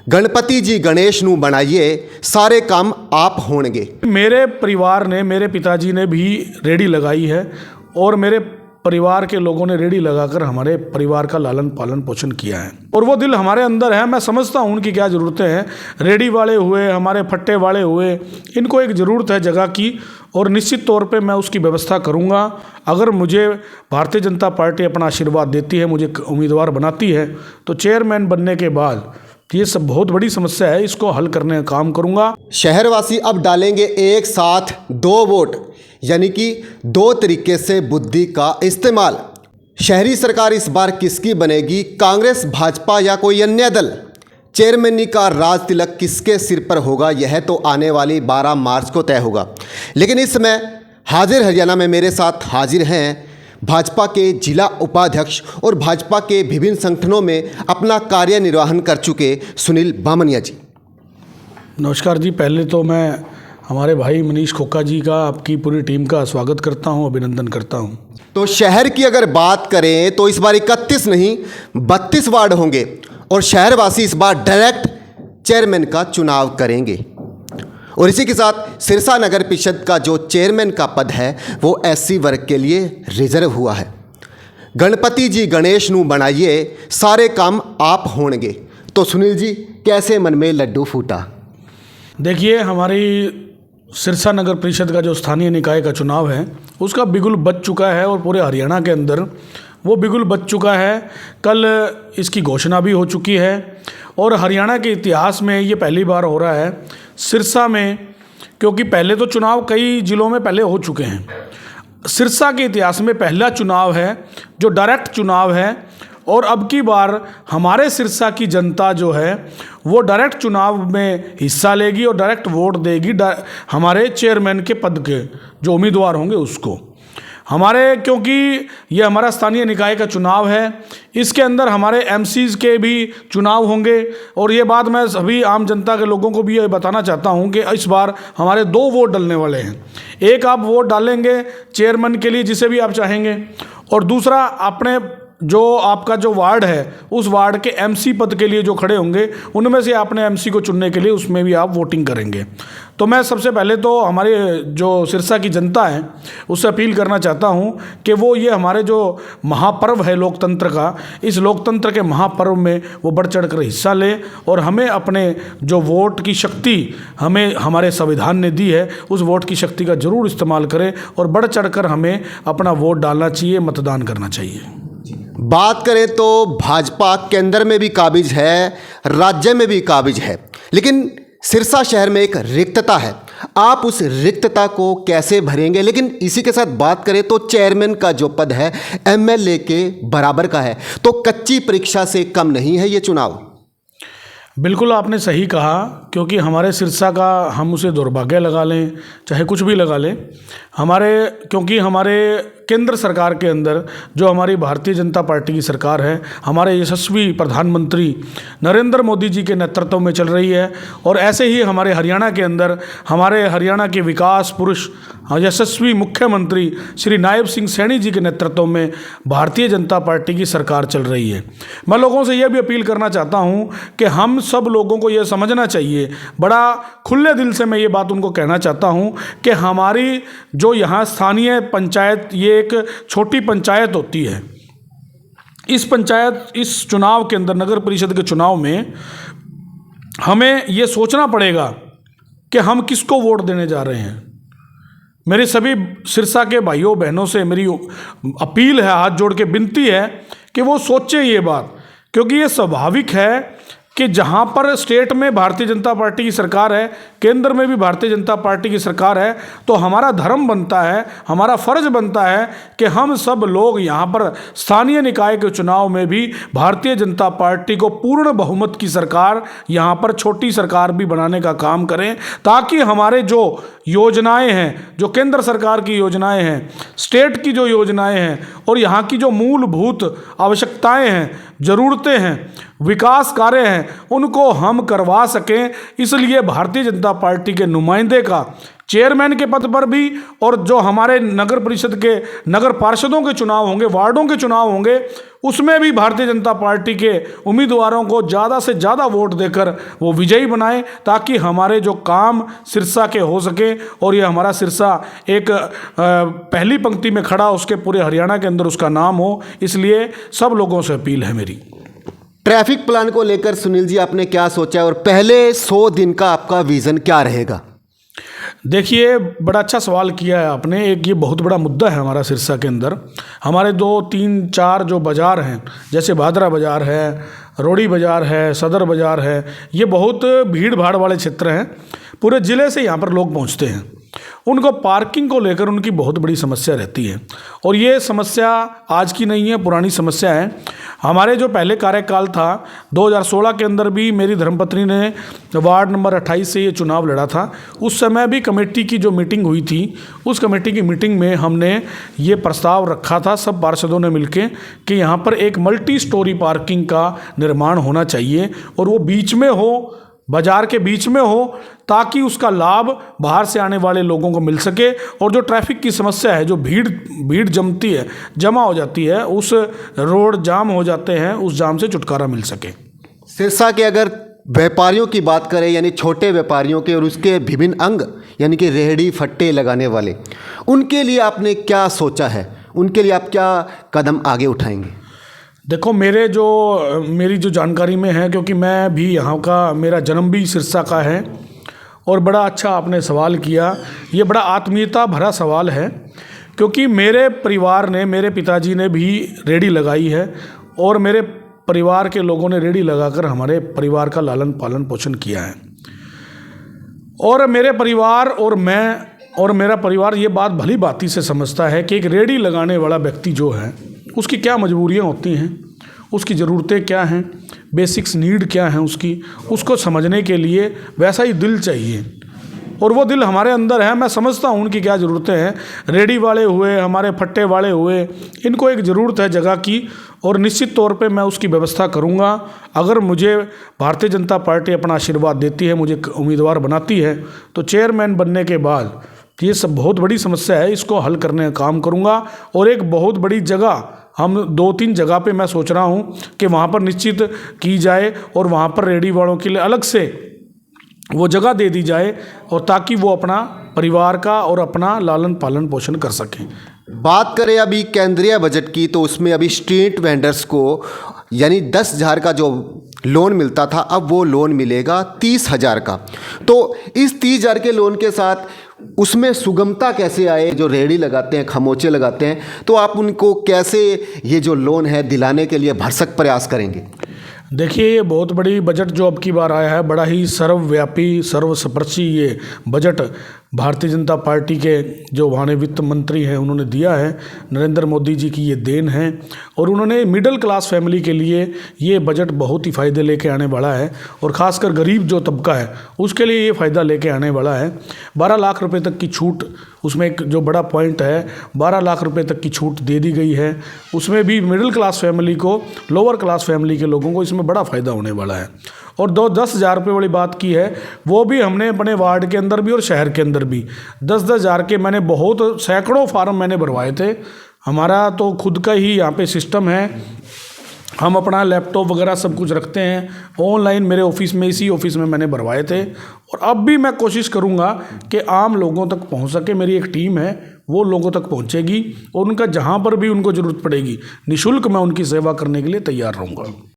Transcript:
गणपति जी गणेश नू बनाइए सारे काम आप होंगे। मेरे परिवार ने, मेरे पिताजी ने भी रेडी लगाई है और मेरे परिवार के लोगों ने रेडी लगाकर हमारे परिवार का लालन पालन पोषण किया है और वो दिल हमारे अंदर है। मैं समझता हूँ उनकी क्या ज़रूरतें हैं। रेडी वाले हुए, हमारे फट्टे वाले हुए, इनको एक ज़रूरत है जगह की और निश्चित तौर पे मैं उसकी व्यवस्था करूँगा। अगर मुझे भारतीय जनता पार्टी अपना आशीर्वाद देती है, मुझे उम्मीदवार बनाती है, तो चेयरमैन बनने के बाद ये सब बहुत बड़ी समस्या है, इसको हल करने का काम करूँगा। शहरवासी अब डालेंगे एक साथ 2 वोट, यानी कि 2 तरीके से बुद्धि का इस्तेमाल। शहरी सरकार इस बार किसकी बनेगी? कांग्रेस, भाजपा या कोई अन्य दल? चेयरमैनी का राज तिलक किसके सिर पर होगा? यह तो आने वाली 12 मार्च को तय होगा। लेकिन इस समय हाजिर हरियाणा में मेरे साथ हाजिर हैं भाजपा के जिला उपाध्यक्ष और भाजपा के विभिन्न संगठनों में अपना कार्य निर्वहन कर चुके सुनील बामनिया जी। नमस्कार जी। पहले तो मैं हमारे भाई मनीष खोखा जी का, आपकी पूरी टीम का स्वागत करता हूं, अभिनंदन करता हूं। तो शहर की अगर बात करें तो इस बार 31 नहीं 32 वार्ड होंगे और शहरवासी इस बार डायरेक्ट चेयरमैन का चुनाव करेंगे। और इसी के साथ सिरसा नगर परिषद का जो चेयरमैन का पद है वो SC वर्ग के लिए रिजर्व हुआ है। गणपति जी गणेश नू बनाइए सारे काम आप होंगे। तो सुनील जी, कैसे मन में लड्डू फूटा? देखिए, हमारी सिरसा नगर परिषद का जो स्थानीय निकाय का चुनाव है उसका बिगुल बज चुका है और पूरे हरियाणा के अंदर वो बिगुल बज चुका है। कल इसकी घोषणा भी हो चुकी है और हरियाणा के इतिहास में ये पहली बार हो रहा है सिरसा में, क्योंकि पहले तो चुनाव कई ज़िलों में पहले हो चुके हैं। सिरसा के इतिहास में पहला चुनाव है जो डायरेक्ट चुनाव है और अब की बार हमारे सिरसा की जनता जो है वो डायरेक्ट चुनाव में हिस्सा लेगी और डायरेक्ट वोट देगी हमारे चेयरमैन के पद के जो उम्मीदवार होंगे उसको। हमारे, क्योंकि ये हमारा स्थानीय निकाय का चुनाव है, इसके अंदर हमारे MCs के भी चुनाव होंगे और ये बात मैं सभी आम जनता के लोगों को भी ये बताना चाहता हूँ कि इस बार हमारे 2 वोट डलने वाले हैं। एक आप वोट डालेंगे चेयरमैन के लिए जिसे भी आप चाहेंगे, और दूसरा अपने जो आपका जो वार्ड है उस वार्ड के MC पद के लिए जो खड़े होंगे उनमें से आपने MC को चुनने के लिए उसमें भी आप वोटिंग करेंगे। तो मैं सबसे पहले तो हमारे जो सिरसा की जनता है उससे अपील करना चाहता हूँ कि वो ये हमारे जो महापर्व है लोकतंत्र का, इस लोकतंत्र के महापर्व में वो बढ़ चढ़ कर हिस्सा लें और हमें अपने जो वोट की शक्ति हमें हमारे संविधान ने दी है उस वोट की शक्ति का ज़रूर इस्तेमाल करें और बढ़ चढ़ कर हमें अपना वोट डालना चाहिए, मतदान करना चाहिए। बात करें तो भाजपा केंद्र में भी काबिज है, राज्य में भी काबिज है, लेकिन सिरसा शहर में एक रिक्तता है। आप उस रिक्तता को कैसे भरेंगे? लेकिन इसी के साथ बात करें तो चेयरमैन का जो पद है MLA के बराबर का है, तो कच्ची परीक्षा से कम नहीं है ये चुनाव। बिल्कुल आपने सही कहा, क्योंकि हमारे सिरसा का, हम उसे दुर्भाग्य लगा लें चाहे कुछ भी लगा लें, क्योंकि हमारे केंद्र सरकार के अंदर जो हमारी भारतीय जनता पार्टी की सरकार है, हमारे यशस्वी प्रधानमंत्री नरेंद्र मोदी जी के नेतृत्व में चल रही है। और ऐसे ही हमारे हरियाणा के अंदर हमारे हरियाणा के विकास पुरुष यशस्वी मुख्यमंत्री श्री नायब सिंह सैनी जी के नेतृत्व में भारतीय जनता पार्टी की सरकार चल रही है। मैं लोगों से यह भी अपील करना चाहता हूँ कि हम सब लोगों को यह समझना चाहिए, बड़ा खुले दिल से मैं ये बात उनको कहना चाहता हूँ कि हमारी जो यहाँ स्थानीय पंचायत, ये एक छोटी पंचायत होती है। इस चुनाव के अंदर, नगर परिषद के चुनाव में हमें ये सोचना पड़ेगा कि हम किसको वोट देने जा रहे हैं। मेरे सभी सिरसा के भाइयों बहनों से मेरी अपील है, हाथ जोड़ के विनती है कि वो सोचें ये बात, क्योंकि ये स्वाभाविक है कि जहाँ पर स्टेट में भारतीय जनता पार्टी की सरकार है, केंद्र में भी भारतीय जनता पार्टी की सरकार है, तो हमारा धर्म बनता है, हमारा फर्ज बनता है कि हम सब लोग यहाँ पर स्थानीय निकाय के चुनाव में भी भारतीय जनता पार्टी को पूर्ण बहुमत की सरकार, यहाँ पर छोटी सरकार भी बनाने का काम करें, ताकि हमारे जो योजनाएं हैं, जो केंद्र सरकार की योजनाएं हैं, स्टेट की जो योजनाएं हैं और यहाँ की जो मूलभूत आवश्यकताएं हैं, ज़रूरतें हैं, विकास कार्य हैं, उनको हम करवा सकें। इसलिए भारतीय जनता पार्टी के नुमाइंदे का चेयरमैन के पद पर भी, और जो हमारे नगर परिषद के नगर पार्षदों के चुनाव होंगे, वार्डों के चुनाव होंगे, उसमें भी भारतीय जनता पार्टी के उम्मीदवारों को ज़्यादा से ज़्यादा वोट देकर वो विजयी बनाए, ताकि हमारे जो काम सिरसा के हो सके और ये हमारा सिरसा एक पहली पंक्ति में खड़ा, उसके पूरे हरियाणा के अंदर उसका नाम हो। इसलिए सब लोगों से अपील है मेरी। ट्रैफिक प्लान को लेकर सुनील जी आपने क्या सोचा है और पहले 100 दिन का आपका विज़न क्या रहेगा? देखिए, बड़ा अच्छा सवाल किया है आपने। एक ये बहुत बड़ा मुद्दा है हमारा सिरसा के अंदर। हमारे 2, 3, 4 जो बाज़ार हैं, जैसे भादरा बाज़ार है, रोड़ी बाज़ार है, सदर बाज़ार है, ये बहुत भीड़ भाड़ वाले क्षेत्र हैं। पूरे ज़िले से यहाँ पर लोग पहुँचते हैं। उनको पार्किंग को लेकर उनकी बहुत बड़ी समस्या रहती है, और ये समस्या आज की नहीं है, पुरानी समस्या है। हमारे जो पहले कार्यकाल था 2016 के अंदर भी मेरी धर्मपत्नी ने वार्ड नंबर 28 से ये चुनाव लड़ा था। उस समय भी कमेटी की जो मीटिंग हुई थी, उस कमेटी की मीटिंग में हमने ये प्रस्ताव रखा था सब पार्षदों ने मिलकर कि यहाँ पर एक मल्टी स्टोरी पार्किंग का निर्माण होना चाहिए, और वो बीच में हो, बाजार के बीच में हो, ताकि उसका लाभ बाहर से आने वाले लोगों को मिल सके, और जो ट्रैफिक की समस्या है, जो भीड़ जमती है, जमा हो जाती है, उस रोड जाम हो जाते हैं, उस जाम से छुटकारा मिल सके। सिरसा के अगर व्यापारियों की बात करें, यानी छोटे व्यापारियों के और उसके विभिन्न अंग, यानी कि रेहड़ी फट्टे लगाने वाले, उनके लिए आपने क्या सोचा है? उनके लिए आप क्या कदम आगे उठाएंगे? देखो, मेरी जो जानकारी में है, क्योंकि मैं भी यहाँ का, मेरा जन्म भी सिरसा का है, और बड़ा अच्छा आपने सवाल किया। ये बड़ा आत्मीयता भरा सवाल है, क्योंकि मेरे परिवार ने, मेरे पिताजी ने भी रेहड़ी लगाई है, और मेरे परिवार के लोगों ने रेहड़ी लगाकर हमारे परिवार का लालन पालन पोषण किया है। और मेरे परिवार और मैं और मेरा परिवार ये बात भली भांति से समझता है कि एक रेहड़ी लगाने वाला व्यक्ति जो है, उसकी क्या मजबूरियां होती हैं, उसकी ज़रूरतें क्या हैं, बेसिक्स नीड क्या हैं उसको समझने के लिए वैसा ही दिल चाहिए, और वो दिल हमारे अंदर है। मैं समझता हूँ उनकी क्या ज़रूरतें हैं। रेहड़ी वाले हुए, हमारे फट्टे वाले हुए, इनको एक ज़रूरत है जगह की, और निश्चित तौर पे मैं उसकी व्यवस्था करूँगा। अगर मुझे भारतीय जनता पार्टी अपना आशीर्वाद देती है, मुझे उम्मीदवार बनाती है, तो चेयरमैन बनने के बाद ये सब बहुत बड़ी समस्या है, इसको हल करने का काम करूँगा। और एक बहुत बड़ी जगह, हम 2-3 जगह पे मैं सोच रहा हूँ कि वहाँ पर निश्चित की जाए, और वहाँ पर रेहड़ी वालों के लिए अलग से वो जगह दे दी जाए, और ताकि वो अपना परिवार का और अपना लालन पालन पोषण कर सकें। बात करें अभी केंद्रीय बजट की, तो उसमें अभी स्ट्रीट वेंडर्स को यानी 10,000 का जो लोन मिलता था, अब वो लोन मिलेगा 30,000 का। तो इस 30,000 के लोन के साथ उसमें सुगमता कैसे आए? जो रेहड़ी लगाते हैं, खमोचे लगाते हैं, तो आप उनको कैसे ये जो लोन है दिलाने के लिए भरसक प्रयास करेंगे? देखिए, ये बहुत बड़ी बजट जो अब की बार आया है, बड़ा ही सर्वव्यापी, सर्वस्पर्शी ये बजट भारतीय जनता पार्टी के जो हमारे वित्त मंत्री हैं उन्होंने दिया है। नरेंद्र मोदी जी की ये देन है, और उन्होंने मिडिल क्लास फैमिली के लिए ये बजट बहुत ही फ़ायदे लेके आने वाला है, और ख़ासकर गरीब जो तबका है उसके लिए ये फ़ायदा लेके आने वाला है। 12 लाख रुपए तक की छूट, उसमें एक जो बड़ा पॉइंट है, 12 लाख रुपए तक की छूट दे दी गई है। उसमें भी मिडिल क्लास फैमिली को, लोअर क्लास फैमिली के लोगों को इसमें बड़ा फ़ायदा होने वाला है। और 10,000 रुपये वाली बात की है, वो भी हमने अपने वार्ड के अंदर भी और शहर के अंदर भी 10,000 के मैंने बहुत सैकड़ों फार्म मैंने भरवाए थे। हमारा तो खुद का ही यहाँ पे सिस्टम है, हम अपना लैपटॉप वगैरह सब कुछ रखते हैं ऑनलाइन। मेरे ऑफिस में, इसी ऑफिस में मैंने भरवाए थे, और अब भी मैं कोशिश करूँगा कि आम लोगों तक पहुँच सके। मेरी एक टीम है, वो लोगों तक पहुँचेगी, और उनका जहाँ पर भी उनको ज़रूरत पड़ेगी निःशुल्क मैं उनकी सेवा करने के लिए तैयार रहूँगा।